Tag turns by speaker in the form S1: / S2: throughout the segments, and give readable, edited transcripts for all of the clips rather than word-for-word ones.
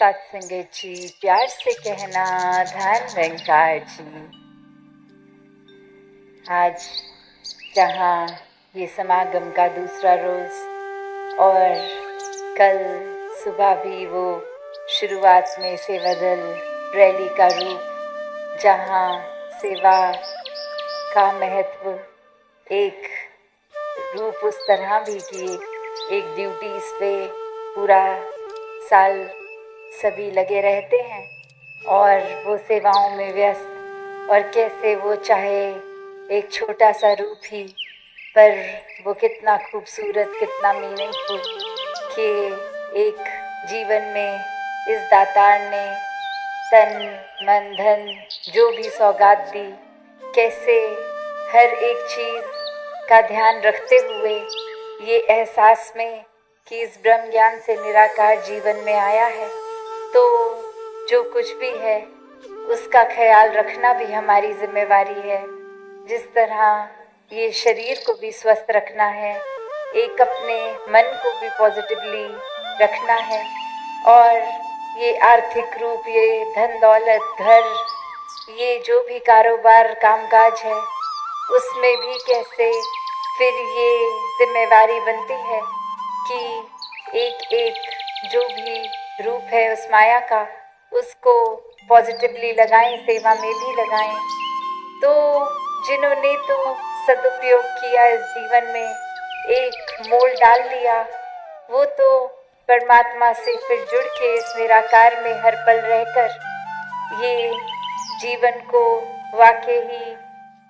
S1: साथ संगत जी, प्यार से कहना धन वेंकार जी। आज जहाँ ये समागम का दूसरा रोज और कल सुबह भी वो शुरुआत में सेवा दल रैली का रूप, जहाँ सेवा का महत्व एक रूप उस तरह भी कि एक ड्यूटीज पे पूरा साल सभी लगे रहते हैं और वो सेवाओं में व्यस्त, और कैसे वो चाहे एक छोटा सा रूप ही, पर वो कितना खूबसूरत, कितना मीनिंगफुल कि एक जीवन में इस दातार ने तन मन धन जो भी सौगात दी, कैसे हर एक चीज़ का ध्यान रखते हुए ये एहसास में कि इस ब्रह्म ज्ञान से निराकार जीवन में आया है, तो जो कुछ भी है उसका ख्याल रखना भी हमारी जिम्मेवारी है। जिस तरह ये शरीर को भी स्वस्थ रखना है, एक अपने मन को भी पॉजिटिवली रखना है, और ये आर्थिक रूप, ये धन दौलत, घर, ये जो भी कारोबार कामकाज है, उसमें भी कैसे फिर ये जिम्मेवारी बनती है कि एक एक जो भी रूप है उस माया का, उसको पॉजिटिवली लगाएं, सेवा में भी लगाएं। तो जिन्होंने तो सदुपयोग किया, इस जीवन में एक मोल डाल लिया, वो तो परमात्मा से फिर जुड़ के इस निराकार में हर पल रहकर ये जीवन को वाकई ही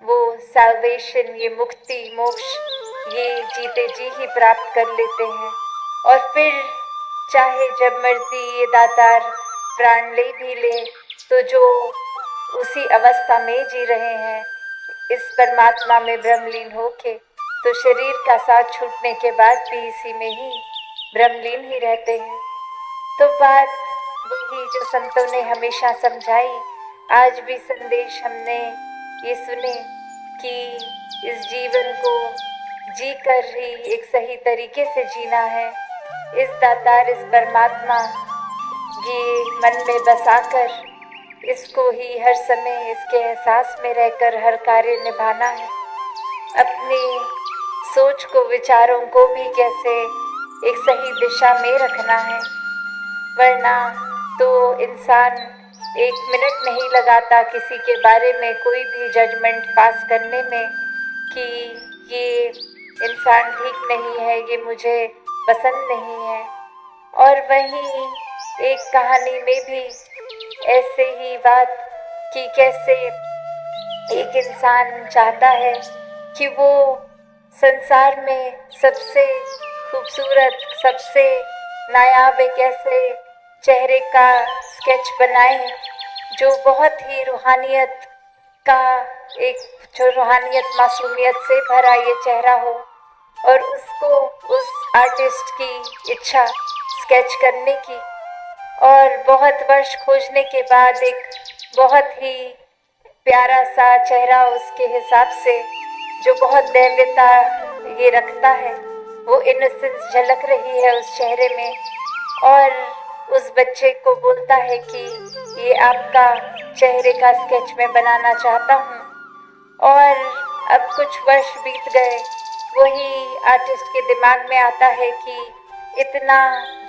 S1: वो साल्वेशन, ये मुक्ति मोक्ष, ये जीते जी ही प्राप्त कर लेते हैं। और फिर चाहे जब मर्जी ये दातार प्राण ले भी ले, तो जो उसी अवस्था में जी रहे हैं इस परमात्मा में ब्रह्मलीन होके, तो शरीर का साथ छूटने के बाद भी इसी में ही ब्रह्मलीन ही रहते हैं। तो बात वही जो संतों ने हमेशा समझाई, आज भी संदेश हमने ये सुने कि इस जीवन को जी कर ही एक सही तरीके से जीना है। इस दातार, इस परमात्मा ये मन में बसाकर इसको ही हर समय इसके एहसास में रहकर हर कार्य निभाना है। अपनी सोच को, विचारों को भी कैसे एक सही दिशा में रखना है, वरना तो इंसान एक मिनट नहीं लगाता किसी के बारे में कोई भी जजमेंट पास करने में कि ये इंसान ठीक नहीं है, ये मुझे पसंद नहीं है। और वहीं एक कहानी में भी ऐसे ही बात कि कैसे एक इंसान चाहता है कि वो संसार में सबसे खूबसूरत, सबसे नायाब एक ऐसे चेहरे का स्केच बनाए जो बहुत ही रूहानियत का, एक जो रूहानियत मासूमियत से भरा ये चेहरा हो, और उसको उस आर्टिस्ट की इच्छा स्केच करने की, और बहुत वर्ष खोजने के बाद एक बहुत ही प्यारा सा चेहरा उसके हिसाब से, जो बहुत दैव्यता ये रखता है, वो इनोसेंस झलक रही है उस चेहरे में, और उस बच्चे को बोलता है कि ये आपका चेहरे का स्केच मैं बनाना चाहता हूँ। और अब कुछ वर्ष बीत गए, वही आर्टिस्ट के दिमाग में आता है कि इतना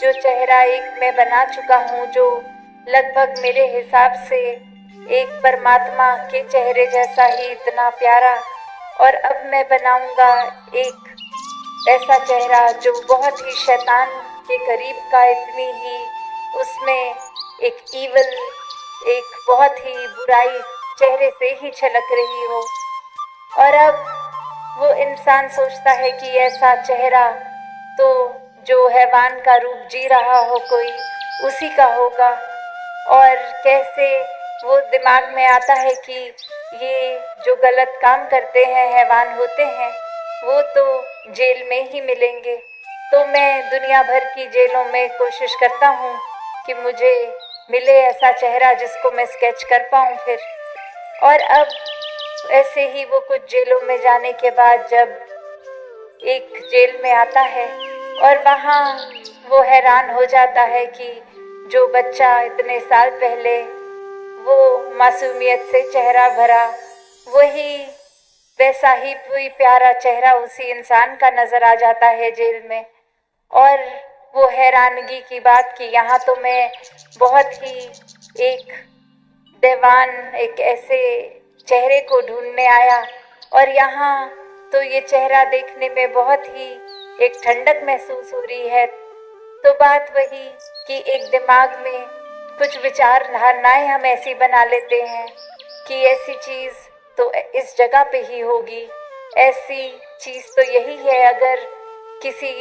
S1: जो चेहरा एक मैं बना चुका हूँ, जो लगभग मेरे हिसाब से एक परमात्मा के चेहरे जैसा ही इतना प्यारा, और अब मैं बनाऊंगा एक ऐसा चेहरा जो बहुत ही शैतान के करीब का, इतनी ही उसमें एक ईवल, एक बहुत ही बुराई चेहरे से ही छलक रही हो। और अब वो इंसान सोचता है कि ऐसा चेहरा तो जो हैवान का रूप जी रहा हो कोई, उसी का होगा। और कैसे वो दिमाग में आता है कि ये जो गलत काम करते हैं, हैवान होते हैं, वो तो जेल में ही मिलेंगे। तो मैं दुनिया भर की जेलों में कोशिश करता हूँ कि मुझे मिले ऐसा चेहरा जिसको मैं स्केच कर पाऊँ फिर। और अब ऐसे ही वो कुछ जेलों में जाने के बाद जब एक जेल में आता है, और वहाँ वो हैरान हो जाता है कि जो बच्चा इतने साल पहले वो मासूमियत से चेहरा भरा, वही वैसा ही कोई प्यारा चेहरा उसी इंसान का नजर आ जाता है जेल में। और वो हैरानगी की बात कि यहाँ तो मैं बहुत ही एक दीवान, एक ऐसे चेहरे को ढूंढने आया, और यहाँ तो ये चेहरा देखने में बहुत ही एक ठंडक महसूस हो रही है। तो बात वही कि एक दिमाग में कुछ विचार धारणाएं हम ऐसी बना लेते हैं कि ऐसी चीज तो इस जगह पे ही होगी, ऐसी चीज तो यही है, अगर किसी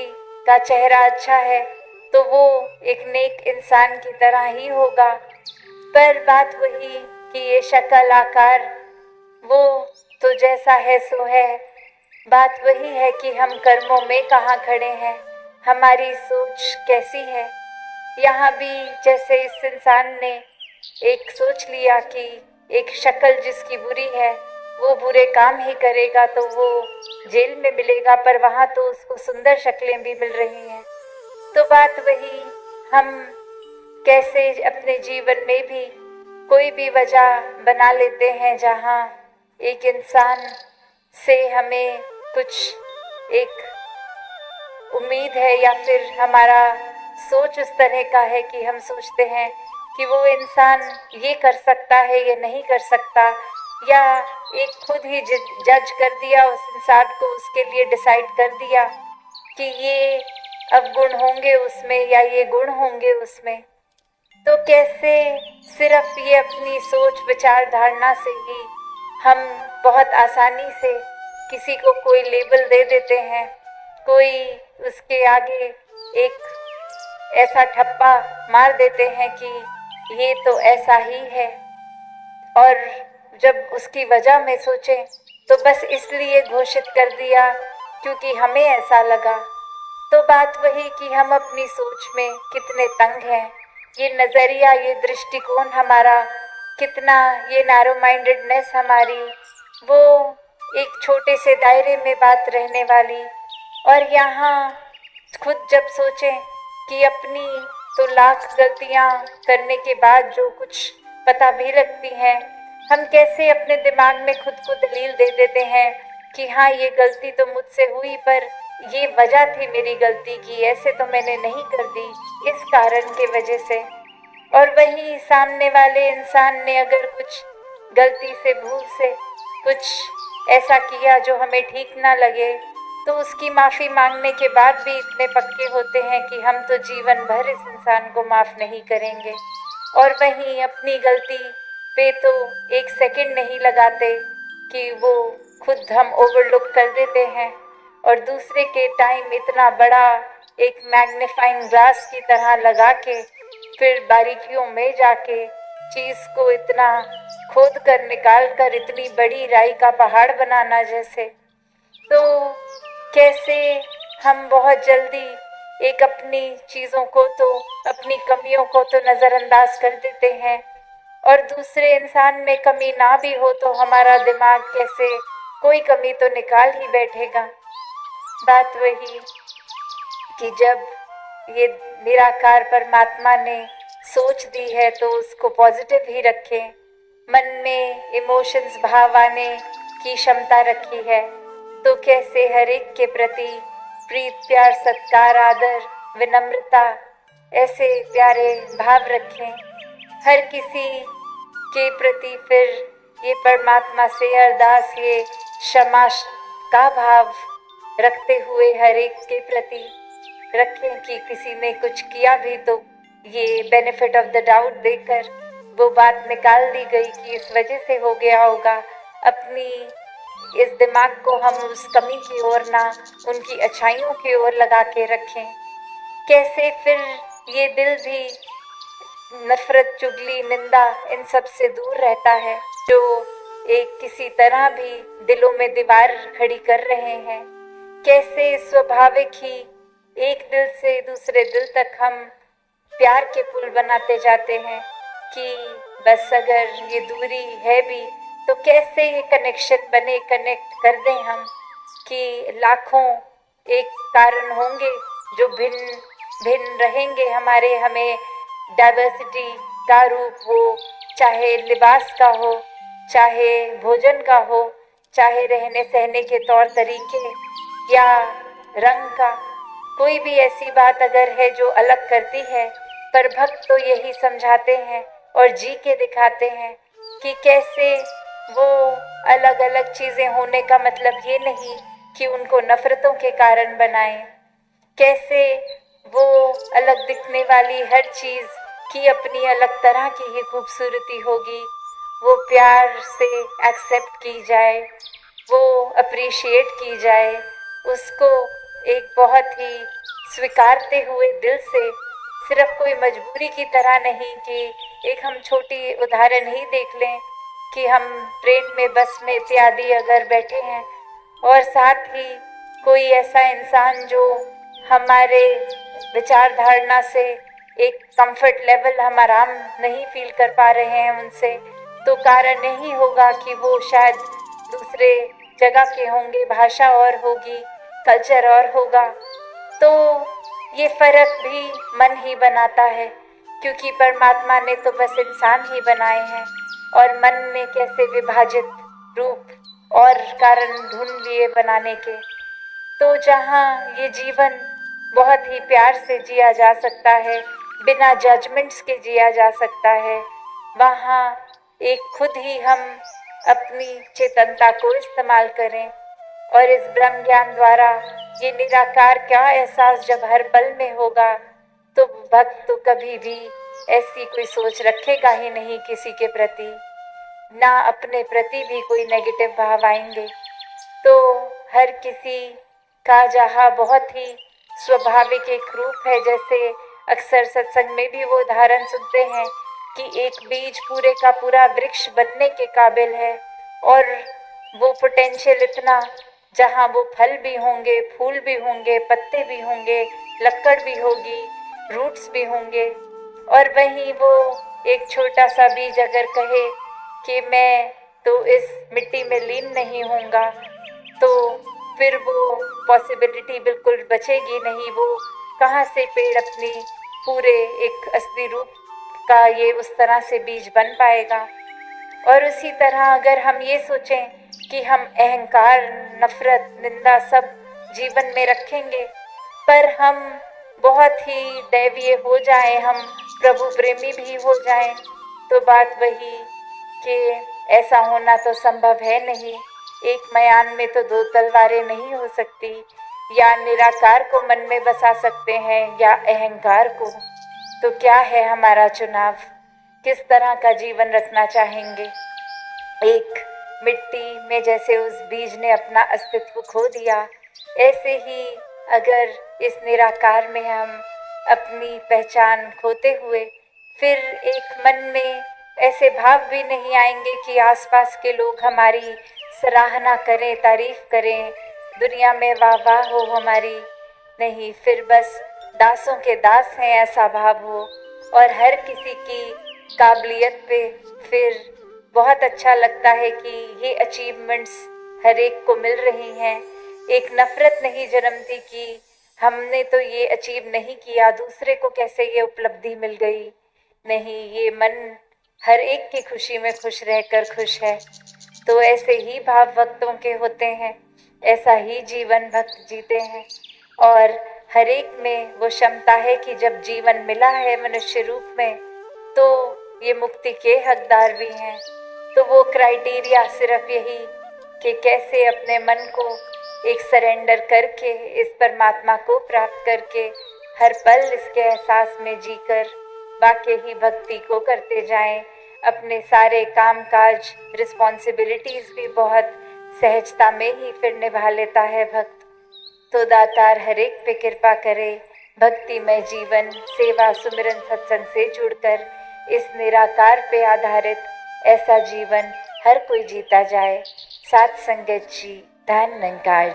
S1: का चेहरा अच्छा है तो वो एक नेक इंसान की तरह ही होगा। पर बात वही कि ये शक्ल आकार वो तो जैसा है सो है। बात वही है कि हम कर्मों में कहाँ खड़े हैं, हमारी सोच कैसी है। यहाँ भी जैसे इस इंसान ने एक सोच लिया कि एक शक्ल जिसकी बुरी है वो बुरे काम ही करेगा तो वो जेल में मिलेगा, पर वहाँ तो उसको सुंदर शक्लें भी मिल रही हैं। तो बात वही, हम कैसे अपने जीवन में भी कोई भी वजह बना लेते हैं जहाँ एक इंसान से हमें कुछ एक उम्मीद है, या फिर हमारा सोच उस तरह का है कि हम सोचते हैं कि वो इंसान ये कर सकता है, ये नहीं कर सकता, या एक खुद ही जज कर दिया उस इंसान को, उसके लिए डिसाइड कर दिया कि ये अवगुण होंगे उसमें या ये गुण होंगे उसमें। तो कैसे सिर्फ ये अपनी सोच विचार धारणा से ही हम बहुत आसानी से किसी को कोई लेबल दे देते हैं, कोई उसके आगे एक ऐसा ठप्पा मार देते हैं कि ये तो ऐसा ही है। और जब उसकी वजह में सोचें तो बस इसलिए घोषित कर दिया क्योंकि हमें ऐसा लगा। तो बात वही कि हम अपनी सोच में कितने तंग हैं, ये नज़रिया, ये दृष्टिकोण हमारा कितना, ये नैरो माइंडेडनेस हमारी, वो एक छोटे से दायरे में बात रहने वाली। और यहाँ खुद जब सोचें कि अपनी तो लाख गलतियाँ करने के बाद जो कुछ पता भी लगती हैं, हम कैसे अपने दिमाग में खुद को दलील दे देते हैं कि हाँ ये गलती तो मुझसे हुई, पर ये वजह थी मेरी गलती की, ऐसे तो मैंने नहीं कर दी इस कारण के वजह से। और वही सामने वाले इंसान ने अगर कुछ गलती से भूल से कुछ ऐसा किया जो हमें ठीक ना लगे, तो उसकी माफ़ी मांगने के बाद भी इतने पक्के होते हैं कि हम तो जीवन भर इस इंसान को माफ़ नहीं करेंगे। और वहीं अपनी गलती पे तो एक सेकंड नहीं लगाते कि वो खुद हम ओवरलुक कर देते हैं, और दूसरे के टाइम इतना बड़ा एक मैग्नीफाइंग ग्लास की तरह लगा के फिर बारीकियों में जाके चीज़ को इतना खोद कर निकाल कर इतनी बड़ी राई का पहाड़ बनाना जैसे। तो कैसे हम बहुत जल्दी एक अपनी चीज़ों को तो, अपनी कमियों को तो नज़रअंदाज कर देते हैं, और दूसरे इंसान में कमी ना भी हो तो हमारा दिमाग कैसे कोई कमी तो निकाल ही बैठेगा। बात वही कि जब ये निराकार परमात्मा ने सोच दी है तो उसको पॉजिटिव ही रखें, मन में इमोशंस भाव आने की क्षमता रखी है, तो कैसे हर एक के प्रति प्रीत प्यार सत्कार आदर विनम्रता ऐसे प्यारे भाव रखें, हर किसी के प्रति फिर ये परमात्मा से अरदास, ये क्षमा का भाव रखते हुए हर एक के प्रति रखें कि किसी ने कुछ किया भी तो ये बेनिफिट ऑफ द डाउट देकर वो बात निकाल दी गई कि इस वजह से हो गया होगा। अपनी इस दिमाग को हम उस कमी की ओर ना उनकी अच्छाइयों की ओर लगा के रखें। कैसे फिर ये दिल भी नफरत चुगली निंदा इन सब से दूर रहता है जो एक किसी तरह भी दिलों में दीवार खड़ी कर रहे हैं। कैसे स्वाभाविक ही एक दिल से दूसरे दिल तक हम प्यार के पुल बनाते जाते हैं कि बस अगर ये दूरी है भी तो कैसे ये कनेक्शन बने, कनेक्ट कर दें हम कि लाखों एक कारण होंगे जो भिन्न भिन्न रहेंगे हमारे, हमें डाइवर्सिटी का रूप हो, चाहे लिबास का हो, चाहे भोजन का हो, चाहे रहने सहने के तौर तरीके या रंग का, कोई भी ऐसी बात अगर है जो अलग करती है, पर भक्त तो यही समझाते हैं और जी के दिखाते हैं कि कैसे वो अलग अलग चीजें होने का मतलब ये नहीं कि उनको नफरतों के कारण बनाएं, कैसे वो अलग दिखने वाली हर चीज की अपनी अलग तरह की ही खूबसूरती होगी, वो प्यार से एक्सेप्ट की जाए, वो अप्रिशिएट की जाए, उसको एक बहुत ही स्वीकारते हुए दिल से, सिर्फ कोई मजबूरी की तरह नहीं कि एक हम छोटी उदाहरण ही देख लें कि हम ट्रेन में, बस में इत्यादि अगर बैठे हैं और साथ ही कोई ऐसा इंसान जो हमारे विचार धारणा से एक कंफर्ट लेवल, हम आराम नहीं फील कर पा रहे हैं उनसे, तो कारण नहीं होगा कि वो शायद दूसरे जगह के होंगे, भाषा और होगी, कल्चर और होगा, तो ये फर्क भी मन ही बनाता है, क्योंकि परमात्मा ने तो बस इंसान ही बनाए हैं और मन ने कैसे विभाजित रूप और कारण ढूंढ लिए बनाने के। तो जहाँ ये जीवन बहुत ही प्यार से जिया जा सकता है, बिना जजमेंट्स के जिया जा सकता है, वहाँ एक खुद ही हम अपनी चेतनता को इस्तेमाल करें और इस ब्रह्म ज्ञान द्वारा ये निराकार का एहसास जब हर पल में होगा, तो भक्त तो कभी भी ऐसी कोई सोच रखेगा ही नहीं किसी के प्रति, ना अपने प्रति भी कोई नेगेटिव भाव आएंगे। तो हर किसी का जहाँ बहुत ही स्वाभाविक एक रूप है, जैसे अक्सर सत्संग में भी वो उदाहरण सुनते हैं कि एक बीज पूरे का पूरा वृक्ष बनने के काबिल है और वो पोटेंशियल इतना, जहाँ वो फल भी होंगे, फूल भी होंगे, पत्ते भी होंगे, लकड़ भी होगी, रूट्स भी होंगे, और वहीं वो एक छोटा सा बीज अगर कहे कि मैं तो इस मिट्टी में लीन नहीं होऊंगा, तो फिर वो पॉसिबिलिटी बिल्कुल बचेगी नहीं, वो कहाँ से पेड़ अपनी पूरे एक असली रूप का ये उस तरह से बीज बन पाएगा। और उसी तरह अगर हम ये सोचें कि हम अहंकार, नफरत, निंदा सब जीवन में रखेंगे, पर हम बहुत ही दैवीय हो जाएं, हम प्रभु प्रेमी भी हो जाएं, तो बात वही कि ऐसा होना तो संभव है नहीं। एक मयान में तो दो तलवारें नहीं हो सकती, या निराकार को मन में बसा सकते हैं या अहंकार को। तो क्या है हमारा चुनाव, किस तरह का जीवन रखना चाहेंगे? एक मिट्टी में जैसे उस बीज ने अपना अस्तित्व खो दिया, ऐसे ही अगर इस निराकार में हम अपनी पहचान खोते हुए, फिर एक मन में ऐसे भाव भी नहीं आएंगे कि आसपास के लोग हमारी सराहना करें, तारीफ करें, दुनिया में वाह वाह हो हमारी, नहीं, फिर बस दासों के दास हैं ऐसा भाव हो, और हर किसी की काबिलियत पे फिर बहुत अच्छा लगता है कि ये अचीवमेंट्स हर एक को मिल रही हैं। एक नफरत नहीं जन्मती कि हमने तो ये अचीव नहीं किया, दूसरे को कैसे ये उपलब्धि मिल गई। नहीं, ये मन हर एक की खुशी में खुश रहकर खुश है। तो ऐसे ही भाव भक्तों के होते हैं, ऐसा ही जीवन भक्त जीते हैं, और हर एक में वो क्षमता है कि जब जीवन मिला है मनुष्य रूप में, तो ये मुक्ति के हकदार भी हैं। तो वो क्राइटेरिया सिर्फ यही कि कैसे अपने मन को एक सरेंडर करके, इस परमात्मा को प्राप्त करके, हर पल इसके एहसास में जीकर वाकई ही भक्ति को करते जाएं। अपने सारे काम काज, रिस्पॉन्सिबिलिटीज भी बहुत सहजता में ही फिर निभा लेता है भक्त। तो दातार हर एक पे कृपा करे, भक्तिमय जीवन, सेवा, सुमिरन, सत्संग से जुड़कर इस निराकार पे आधारित ऐसा जीवन हर कोई जीता जाए। साथ संगत जी, धन निरंकार।